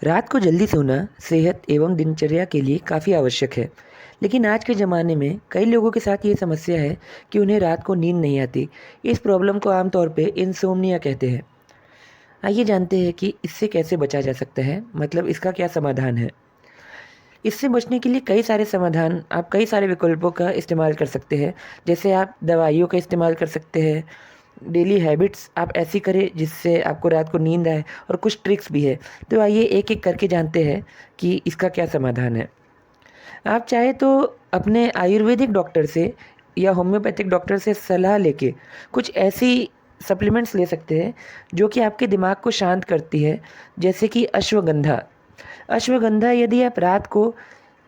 रात को जल्दी सोना सेहत एवं दिनचर्या के लिए काफ़ी आवश्यक है। लेकिन आज के ज़माने में कई लोगों के साथ ये समस्या है कि उन्हें रात को नींद नहीं आती। इस प्रॉब्लम को आमतौर पे इंसोम्निया कहते हैं। आइए जानते हैं कि इससे कैसे बचा जा सकता है, मतलब इसका क्या समाधान है। इससे बचने के लिए कई सारे समाधान, आप कई सारे विकल्पों का इस्तेमाल कर सकते हैं। जैसे आप दवाइयों का इस्तेमाल कर सकते हैं। डेली हैबिट्स आप ऐसी करें जिससे आपको रात को नींद आए, और कुछ ट्रिक्स भी है। तो आइए एक एक करके जानते हैं कि इसका क्या समाधान है। आप चाहे तो अपने आयुर्वेदिक डॉक्टर से या होम्योपैथिक डॉक्टर से सलाह लेके कुछ ऐसी सप्लीमेंट्स ले सकते हैं जो कि आपके दिमाग को शांत करती है। जैसे कि अश्वगंधा। अश्वगंधा यदि आप रात को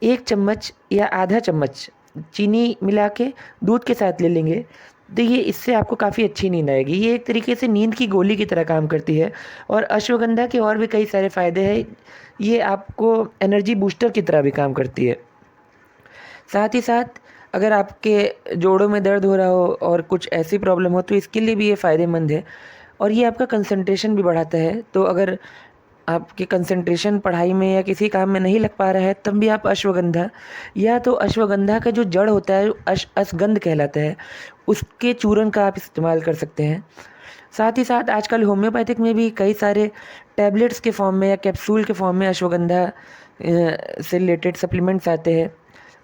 1 चम्मच या आधा चम्मच चीनी मिला के दूध के साथ ले लेंगे, तो ये इससे आपको काफ़ी अच्छी नींद आएगी। ये एक तरीके से नींद की गोली की तरह काम करती है। और अश्वगंधा के और भी कई सारे फ़ायदे हैं। ये आपको एनर्जी बूस्टर की तरह भी काम करती है। साथ ही साथ अगर आपके जोड़ों में दर्द हो रहा हो और कुछ ऐसी प्रॉब्लम हो, तो इसके लिए भी ये फ़ायदेमंद है। और ये आपका कंसंट्रेशन भी बढ़ाता है। तो अगर आपके कंसंट्रेशन पढ़ाई में या किसी काम में नहीं लग पा रहा है, तब भी आप अश्वगंधा, या तो अश्वगंधा का जो जड़ होता है अश्वगंध कहलाता है, उसके चूर्ण का आप इस्तेमाल कर सकते हैं। साथ ही साथ आजकल होम्योपैथिक में भी कई सारे टैबलेट्स के फॉर्म में या कैप्सूल के फॉर्म में अश्वगंधा से रिलेटेड सप्लीमेंट्स आते हैं,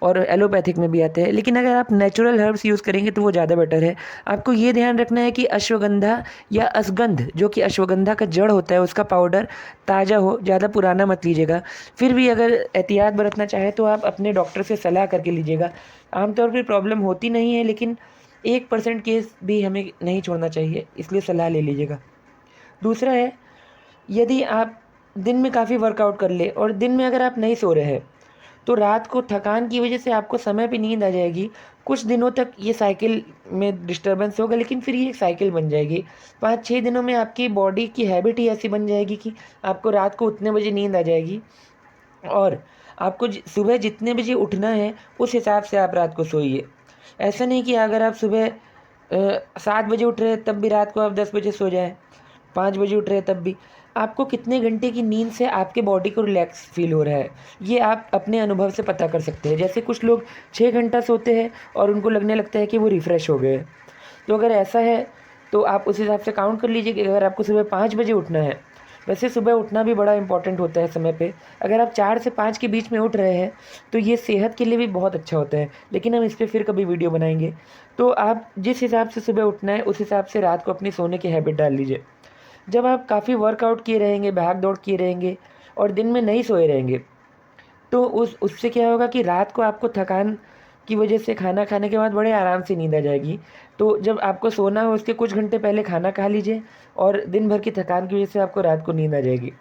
और एलोपैथिक में भी आते हैं। लेकिन अगर आप नेचुरल हर्ब्स यूज़ करेंगे तो वो ज़्यादा बेटर है। आपको ये ध्यान रखना है कि अश्वगंधा या अश्वगंध, जो कि अश्वगंधा का जड़ होता है, उसका पाउडर ताज़ा हो, ज़्यादा पुराना मत लीजिएगा। फिर भी अगर एहतियात बरतना चाहें तो आप अपने डॉक्टर से सलाह करके लीजिएगा। आमतौर पर प्रॉब्लम होती नहीं है, लेकिन 1% केस भी हमें नहीं छोड़ना चाहिए, इसलिए सलाह ले लीजिएगा। दूसरा है, यदि आप दिन में काफ़ी वर्कआउट कर ले और दिन में अगर आप नहीं सो रहे हैं, तो रात को थकान की वजह से आपको समय पे नींद आ जाएगी। कुछ दिनों तक ये साइकिल में डिस्टर्बेंस होगा, लेकिन फिर ये एक साइकिल बन जाएगी। 5-6 दिनों में आपकी बॉडी की हैबिट ही ऐसी बन जाएगी कि आपको रात को उतने बजे नींद आ जाएगी। और आपको सुबह जितने बजे उठना है, उस हिसाब से आप रात को सोइए। ऐसा नहीं कि अगर आप सुबह 7 बजे उठ रहे हैं तब भी रात को आप 10 बजे सो जाएं, 5 बजे उठ रहे हैं तब भी। आपको कितने घंटे की नींद से आपके बॉडी को रिलैक्स फील हो रहा है, ये आप अपने अनुभव से पता कर सकते हैं। जैसे कुछ लोग 6 घंटा सोते हैं और उनको लगने लगता है कि वो रिफ़्रेश हो गए हैं। तो अगर ऐसा है तो आप उस हिसाब से काउंट कर लीजिए कि अगर आपको सुबह 5 बजे उठना है, वैसे सुबह उठना भी बड़ा इम्पॉर्टेंट होता है समय पे। अगर आप 4 से 5 के बीच में उठ रहे हैं, तो ये सेहत के लिए भी बहुत अच्छा होता है। लेकिन हम इस पे फिर कभी वीडियो बनाएँगे। तो आप जिस हिसाब से सुबह उठना है, उस हिसाब से रात को अपनी सोने की हैबिट डाल लीजिए। जब आप काफ़ी वर्कआउट किए रहेंगे, भाग-दौड़ किए रहेंगे और दिन में नहीं सोए रहेंगे, तो उससे क्या होगा कि रात को आपको थकान की वजह से खाना खाने के बाद बड़े आराम से नींद आ जाएगी। तो जब आपको सोना हो उसके कुछ घंटे पहले खाना खा लीजिए, और दिन भर की थकान की वजह से आपको रात को नींद आ जाएगी।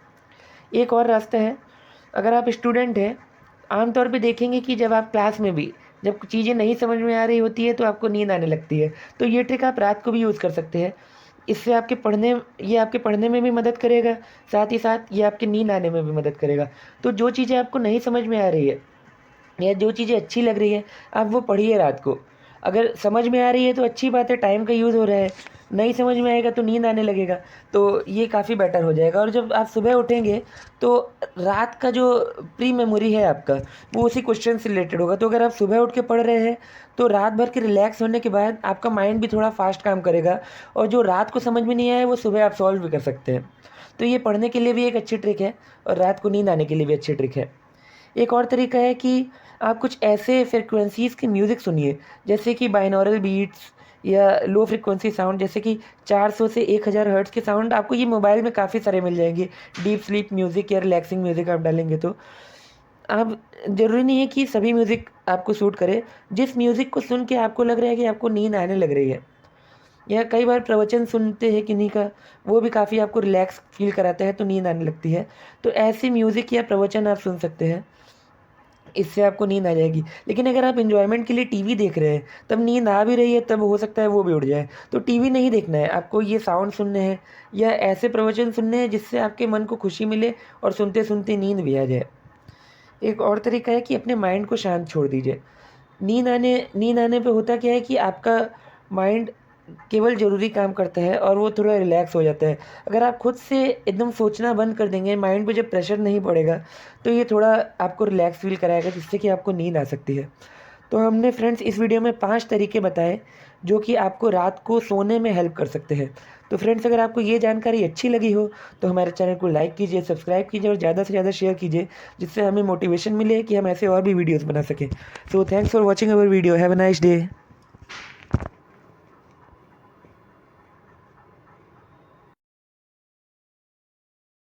एक और रास्ता है, अगर आप स्टूडेंट हैं, आम तौर पे देखेंगे कि जब आप क्लास में भी जब चीज़ें नहीं समझ में आ रही होती है तो आपको नींद आने लगती है। तो ये ट्रिक आप रात को भी यूज़ कर सकते हैं। इससे आपके पढ़ने में भी मदद करेगा, साथ ही साथ ये आपकी नींद आने में भी मदद करेगा। तो जो चीज़ें आपको नहीं समझ में आ रही है या जो चीज़ें अच्छी लग रही है, आप वो पढ़िए रात को। अगर समझ में आ रही है तो अच्छी बात है, टाइम का यूज़ हो रहा है। नहीं समझ में आएगा तो नींद आने लगेगा, तो ये काफ़ी बेटर हो जाएगा। और जब आप सुबह उठेंगे तो रात का जो प्री मेमोरी है आपका, वो उसी क्वेश्चन से रिलेटेड होगा। तो अगर आप सुबह उठ के पढ़ रहे हैं, तो रात भर के रिलैक्स होने के बाद आपका माइंड भी थोड़ा फास्ट काम करेगा, और जो रात को समझ में नहीं आया वो सुबह आप सॉल्व भी कर सकते हैं। तो ये पढ़ने के लिए भी एक अच्छी ट्रिक है, और रात को नींद आने के लिए भी अच्छी ट्रिक है। एक और तरीका है कि आप कुछ ऐसे फ्रीक्वेंसीज़ की म्यूज़िक सुनिए, जैसे कि बाइनॉरल बीट्स या लो फ्रीक्वेंसी साउंड, जैसे कि 400 से 1000 हर्ट्ज़ के साउंड आपको ये मोबाइल में काफ़ी सारे मिल जाएंगे। डीप स्लीप म्यूज़िक या रिलैक्सिंग म्यूज़िक आप डालेंगे तो आप, ज़रूरी नहीं है कि सभी म्यूज़िक आपको सूट करे। जिस म्यूज़िक को सुन के आपको लग रहा है कि आपको नींद आने लग रही है, या कई बार प्रवचन सुनते हैं किन्हीं का, वो भी काफ़ी आपको रिलैक्स फ़ील कराता है तो नींद आने लगती है। तो ऐसी म्यूज़िक या प्रवचन आप सुन सकते हैं, इससे आपको नींद आ जाएगी। लेकिन अगर आप एन्जॉयमेंट के लिए टीवी देख रहे हैं, तब नींद आ भी रही है, तब हो सकता है वो भी उड़ जाए। तो टीवी नहीं देखना है, आपको ये साउंड सुनने हैं या ऐसे प्रवचन सुनने हैं जिससे आपके मन को खुशी मिले और सुनते-सुनते नींद भी आ जाए। एक और तरीका है कि अपने माइंड को शांत छोड़ दीजिए। नींद आने पे होता क्या है कि आपका माइंड केवल ज़रूरी काम करता है और वो थोड़ा रिलैक्स हो जाता है। अगर आप खुद से एकदम सोचना बंद कर देंगे, माइंड पे जब प्रेशर नहीं पड़ेगा, तो ये थोड़ा आपको रिलैक्स फ़ील कराएगा, जिससे कि आपको नींद आ सकती है। तो हमने फ्रेंड्स इस वीडियो में 5 तरीके बताए, जो कि आपको रात को सोने में हेल्प कर सकते हैं। तो फ्रेंड्स, अगर आपको ये जानकारी अच्छी लगी हो, तो हमारे चैनल को लाइक कीजिए, सब्सक्राइब कीजिए और ज़्यादा से ज़्यादा शेयर कीजिए, जिससे हमें मोटिवेशन मिले कि हम ऐसे और भी वीडियोज़ बना सकें। So thanks for watching our video. Have a nice day.